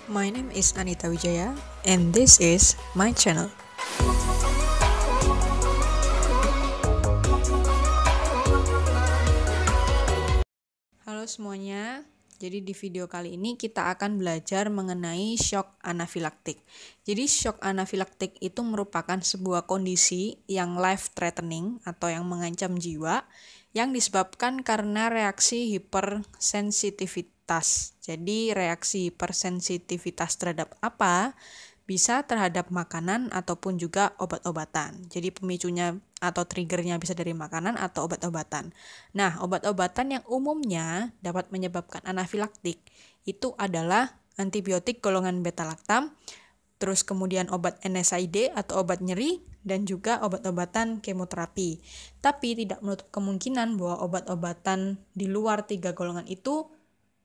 My name is Anita Wijaya and this is my channel. Halo semuanya, jadi di video kali ini kita akan belajar mengenai shock anafilaktik. Jadi shock anafilaktik itu merupakan sebuah kondisi yang life threatening atau yang mengancam jiwa yang disebabkan karena reaksi hipersensitivitas. Jadi reaksi hipersensitivitas terhadap apa? Bisa terhadap makanan ataupun juga obat-obatan. Jadi pemicunya atau triggernya bisa dari makanan atau obat-obatan. Nah, obat-obatan yang umumnya dapat menyebabkan anafilaktik itu adalah antibiotik golongan beta-laktam, terus kemudian obat NSAID atau obat nyeri, dan juga obat-obatan kemoterapi. Tapi tidak menutup kemungkinan bahwa obat-obatan di luar 3 golongan itu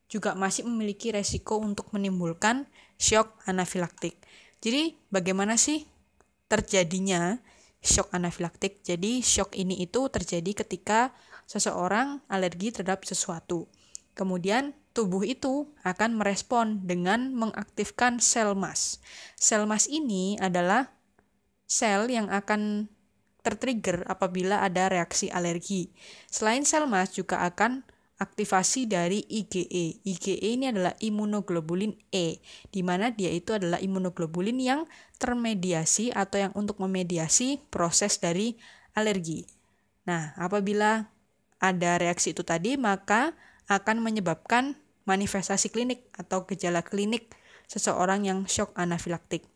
juga masih memiliki resiko untuk menimbulkan shock anafilaktik. Jadi bagaimana sih terjadinya shock anafilaktik? Jadi shock ini itu terjadi ketika seseorang alergi terhadap sesuatu. Kemudian tubuh itu akan merespon dengan mengaktifkan sel MAS. Sel MAS ini adalah sel yang akan tertrigger apabila ada reaksi alergi. Selain sel MAS juga akan aktivasi dari IgE. IgE ini adalah imunoglobulin E, di mana dia itu adalah imunoglobulin yang termediasi atau yang untuk memediasi proses dari alergi. Nah, apabila ada reaksi itu tadi, maka akan menyebabkan manifestasi klinik atau gejala klinik seseorang yang shock anafilaktik.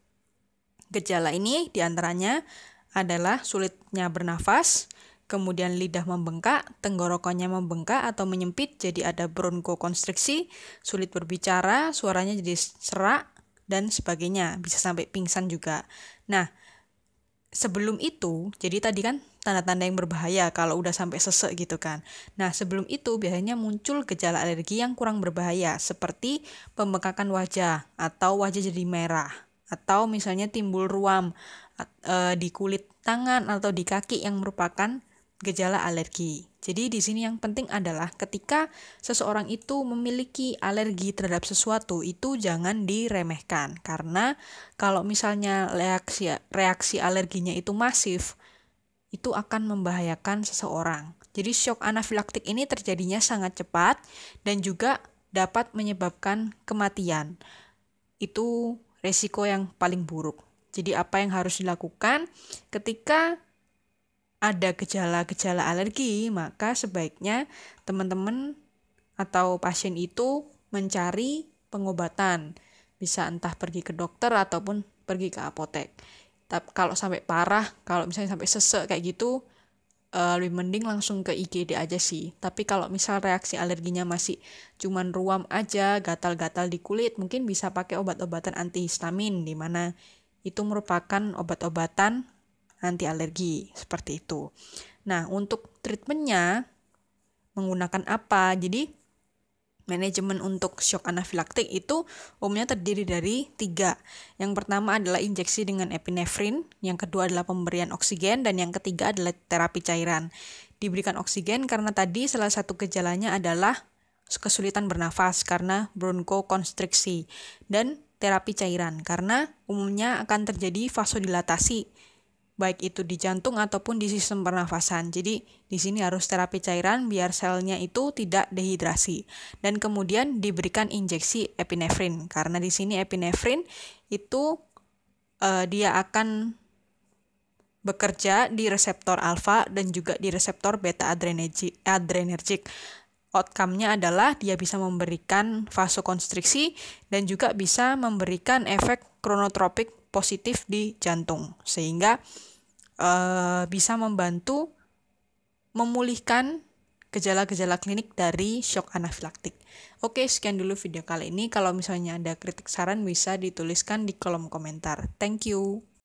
Gejala ini diantaranya adalah sulitnya bernafas, kemudian lidah membengkak, tenggorokannya membengkak atau menyempit, jadi ada bronkokonstriksi, sulit berbicara, suaranya jadi serak, dan sebagainya, bisa sampai pingsan juga. Nah, sebelum itu, jadi tadi kan tanda-tanda yang berbahaya kalau udah sampai sesek gitu kan. Nah, sebelum itu biasanya muncul gejala alergi yang kurang berbahaya, seperti pembengkakan wajah, atau wajah jadi merah, atau misalnya timbul ruam di kulit tangan atau di kaki yang merupakan gejala alergi. Jadi di sini yang penting adalah ketika seseorang itu memiliki alergi terhadap sesuatu itu jangan diremehkan, karena kalau misalnya reaksi alerginya itu masif, itu akan membahayakan seseorang. Jadi shock anafilaktik ini terjadinya sangat cepat dan juga dapat menyebabkan kematian. Itu resiko yang paling buruk. Jadi apa yang harus dilakukan ketika ada gejala-gejala alergi, maka sebaiknya teman-teman atau pasien itu mencari pengobatan. Bisa entah pergi ke dokter ataupun pergi ke apotek. Tapi kalau sampai parah, kalau misalnya sampai sesek kayak gitu, lebih mending langsung ke IGD aja sih. Tapi kalau misal reaksi alerginya masih cuman ruam aja, gatal-gatal di kulit, mungkin bisa pakai obat-obatan antihistamin, di mana itu merupakan obat-obatan anti alergi, seperti itu. Nah, untuk treatmentnya menggunakan apa? Jadi manajemen untuk shock anafilaktik itu umumnya terdiri dari 3. Yang pertama adalah injeksi dengan epinefrin, yang kedua adalah pemberian oksigen, dan yang ketiga adalah terapi cairan. Diberikan oksigen karena tadi salah satu gejalanya adalah kesulitan bernafas karena bronkokonstriksi, dan terapi cairan karena umumnya akan terjadi vasodilatasi baik itu di jantung ataupun di sistem pernafasan. Jadi di sini harus terapi cairan biar selnya itu tidak dehidrasi. Dan kemudian diberikan injeksi epinefrin karena di sini epinefrin itu dia akan bekerja di reseptor alfa dan juga di reseptor beta adrenergic. Outcome-nya adalah dia bisa memberikan vasokonstriksi dan juga bisa memberikan efek kronotropik positif di jantung, sehingga bisa membantu memulihkan gejala-gejala klinik dari shock anafilaktik. Oke, sekian dulu video kali ini. Kalau misalnya ada kritik saran bisa dituliskan di kolom komentar. Thank you.